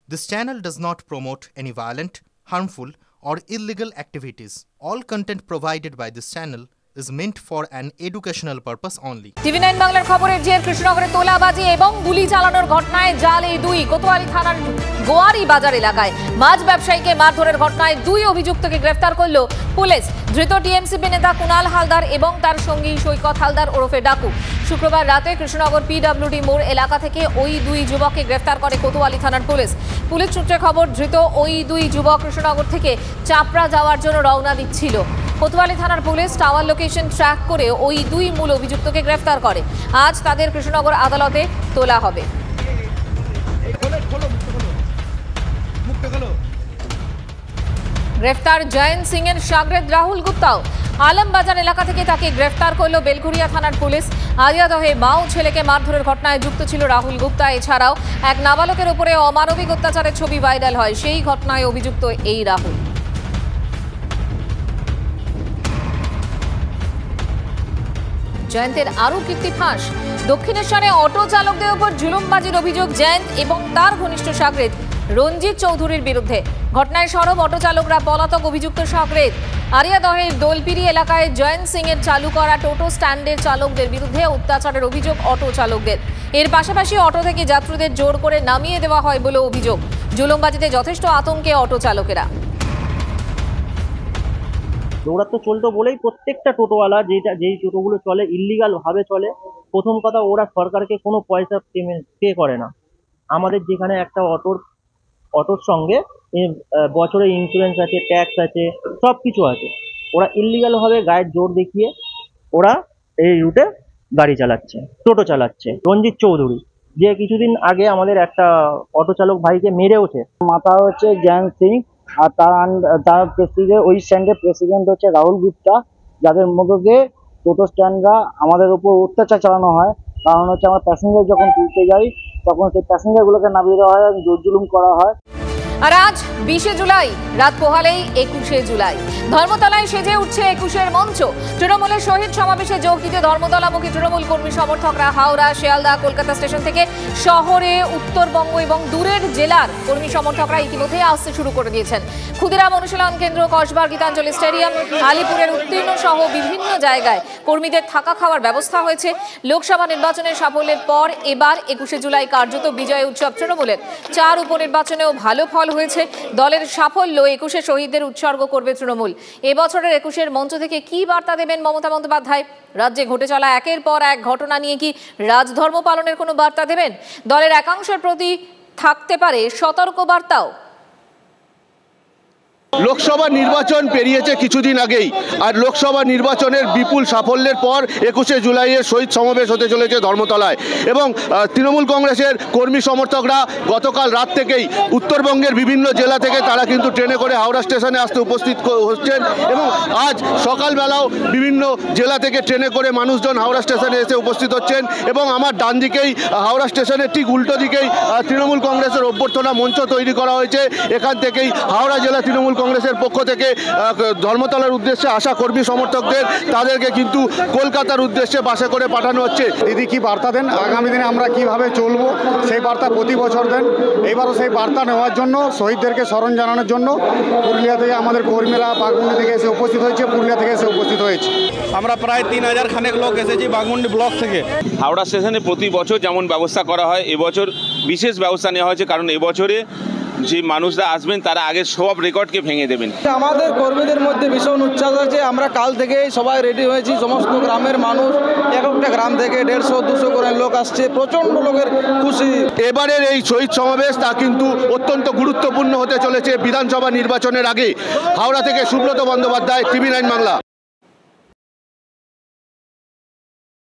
This channel does not promote any violent, harmful, or illegal activities. All content provided by this channel is meant for an educational purpose only. TV9 বাংলার খবরের জের কৃষ্ণনগরে তোলাবাজি এবং গুলি চালানোর ঘটনায় জাল এই দুই কোতোয়ালি থানার গোয়ারি বাজার এলাকায় মাছ ব্যবসায়ীকে মারধরের ঘটনায় দুই অভিযুক্তকে গ্রেফতার করল পুলিশ। ধৃত টিএমসিপি নেতা কুনাল হালদার এবং তার সঙ্গী সৈকত হালদার ওরফে ডাকু শুক্রবার রাতে কৃষ্ণনগর পিডব্লিউডি মোড় এলাকা থেকে ওই দুই যুবককে গ্রেফতার করে কোতোয়ালি থানার পুলিশ। পুলিশ সূত্রে খবর, ধৃত ওই দুই যুবক কৃষ্ণনগর থেকে চাপড়া যাওয়ার জন্য রওনা দিচ্ছিল। কোতোয়ালি থানার পুলিশ টাওয়ার লোকেশন ট্র্যাক করে ওই দুই মূল অভিযুক্তকে গ্রেফতার করে। আজ তাদের কৃষ্ণনগর আদালতে তোলা হবে। গ্রেফতার জয়ন্ত সিং এর শাগরেদ রাহুল গুপ্তাও। আলমবাজার এলাকা থেকে তাকে গ্রেফতার করলো বেলঘুরিয়া থানার পুলিশ। আরিয়াদহে মাও ছেলেকে মারধরের ঘটনায় যুক্ত ছিল রাহুল গুপ্তা। এছাড়াও এক নাবালকের উপরে অমানবিক অত্যাচারের ছবি ভাইরাল হয়, সেই ঘটনায় অভিযুক্ত এই রাহুল। জয়ন্তের আরও কীর্তি ফাঁস। দক্ষিণেশ্বরে অটো চালকদের উপর জুলুমবাজির অভিযোগ জয়ন্ত এবং তার ঘনিষ্ঠ শাগরেদ রঞ্জিত চৌধুরীর বিরুদ্ধে। ঘটনায় সরব অটো চালকরা, পলাতক অভিযুক্ত শাগরেদ। আরিয়াদহের দোলপিরি এলাকায় জয়ন্ত সিং এর চালু করা টোটো স্ট্যান্ডের চালকদের বিরুদ্ধে অত্যাচারের অভিযোগ অটো চালকদের। এর পাশাপাশি অটো থেকে যাত্রীদের জোর করে নামিয়ে দেওয়া হয় বলে অভিযোগ। জুলুমবাজিতে যথেষ্ট আতঙ্কে অটো চালকেরা। দৌড়াতে চলতো বলেই প্রত্যেকটা টোটোওয়ালা যেই টোটোগুলো চলে ইল্লিগাল ভাবে চলে, প্রথম কথা ওরা সরকারকে কোনো পয়সা পে করে না। আমাদের যেখানে একটা অটোর সঙ্গে বছরে ইন্স্যুরেন্স আছে, ট্যাক্স আছে, সব কিছু আছে। ওরা ইল্লিগাল ভাবে গায়ের জোর দেখিয়ে ওরা এই রুটে গাড়ি চালাচ্ছে, টোটো চালাচ্ছে। রঞ্জিত চৌধুরী যে কিছুদিন আগে আমাদের একটা অটো চালক ভাইকে মেরেওছে। মাথা হচ্ছে জয়ন্ত সিং, আর তার প্রেসিডেন্ট, ওই স্ট্যান্ডের প্রেসিডেন্ট হচ্ছে রাহুল গুপ্তা, যাদের মধ্যে দিয়ে টোটো স্ট্যান্ডরা আমাদের উপর অত্যাচার চালানো হয়। কারণ হচ্ছে আমরা প্যাসেঞ্জার যখন তুলতে যাই তখন সেই প্যাসেঞ্জারগুলোকে নামিয়ে দেওয়া হয়, জোর জুলুম করা হয়। আর আজ 20শে জুলাই, রাত পোহালেই 21শে জুলাই। ধর্মতলায় সেজে উঠছে 21এর মঞ্চ। তৃণমূলের শহীদ সমাবেশে যোগ দিতে ধর্মতলামুখী তৃণমূল কর্মী সমর্থকরা হাওড়া, শিয়ালদা, কলকাতা স্টেশন থেকে শহরে, উত্তরবঙ্গ এবং দূরের জেলার কর্মী সমর্থকরা ইতিমধ্যেই আসতে শুরু করে দিয়েছেন। ক্ষুদিরাম অনুশীলন কেন্দ্র, কসবার, গীতাঞ্জলি স্টেডিয়াম, আলিপুরের উত্তীর্ণ সহ বিভিন্ন জায়গায় কর্মীদের থাকা খাওয়ার ব্যবস্থা হয়েছে। লোকসভা নির্বাচনের সাফল্যের পর এবার 21শে জুলাই কার্যত বিজয় উৎসব তৃণমূলের। 4 উপনির্বাচনেও ভালো ফল হয়েছে। দলের সাফল্য 21শে শহীদদের উৎসর্গ করবে তৃণমূল। এবছরের 21এর মঞ্চ থেকে কি বার্তা দেবেন মমতা বন্দ্যোপাধ্যায়? রাজ্যে ঘটে চলা একের পর এক ঘটনা নিয়ে কি রাজধর্ম পালনের কোনো বার্তা দেবেন? দলের একাংশের প্রতি থাকতে পারে সতর্ক বার্তাও। লোকসভা নির্বাচন পেরিয়েছে কিছুদিন আগেই, আর লোকসভা নির্বাচনের বিপুল সাফল্যের পর 21শে জুলাইয়ের শহীদ সমাবেশ হতে চলেছে ধর্মতলায়। এবং তৃণমূল কংগ্রেসের কর্মী সমর্থকরা গতকাল রাত থেকেই উত্তরবঙ্গের বিভিন্ন জেলা থেকে তারা কিন্তু ট্রেনে করে হাওড়া স্টেশনে আসতে উপস্থিত হচ্ছেন। এবং আজ সকালবেলাও বিভিন্ন জেলা থেকে ট্রেনে করে মানুষজন হাওড়া স্টেশনে এসে উপস্থিত হচ্ছেন। এবং আমার ডান দিকেই হাওড়া স্টেশনের ঠিক উল্টো দিকেই তৃণমূল কংগ্রেসের অভ্যর্থনা মঞ্চ তৈরি করা হয়েছে। এখান থেকেই হাওড়া জেলা তৃণমূল কংগ্রেসের পক্ষ থেকে ধর্মতলার উদ্দেশ্যে আসা কর্মী সমর্থকদের তাদেরকে কিন্তু কলকাতার উদ্দেশ্যে বাসে করে পাঠানো হচ্ছে। দিদি কি বার্তা দেন, আগামী দিনে আমরা কিভাবে চলবো সেই বার্তা প্রতি বছর দেন। এবারও সেই বার্তা নেওয়ার জন্য, শহীদদেরকে স্মরণ জানানোর জন্য পুরুলিয়া থেকে আমাদের কর্মীরা বাঘমুন্ডি থেকে এসে উপস্থিত হয়েছে, পুরুলিয়া থেকে এসে উপস্থিত হয়েছে। আমরা প্রায় 3000 খানেক লোক এসেছি বাঘমুন্ডি ব্লক থেকে। হাওড়া স্টেশনে প্রতি বছর যেমন ব্যবস্থা করা হয়, এবছর বিশেষ ব্যবস্থা নেওয়া হয়েছে, কারণ এবছরে যে মানুষরা আসবেন তারা আগে সব রেকর্ডকে ভেঙে দেবেন। আমাদের কর্মীদের মধ্যে ভীষণ উচ্ছ্বাস আছে। আমরা কাল থেকে সবাই রেডি হয়েছি, সমস্ত গ্রামের মানুষ, এক একটা গ্রাম থেকে 150-200 করে লোক আসছে, প্রচন্ড লোকের খুশি। এবারের এই শহীদ সমাবেশ তা কিন্তু অত্যন্ত গুরুত্বপূর্ণ হতে চলেছে বিধানসভা নির্বাচনের আগে। হাওড়া থেকে সুব্রত বন্দ্যোপাধ্যায়, TV9 বাংলা।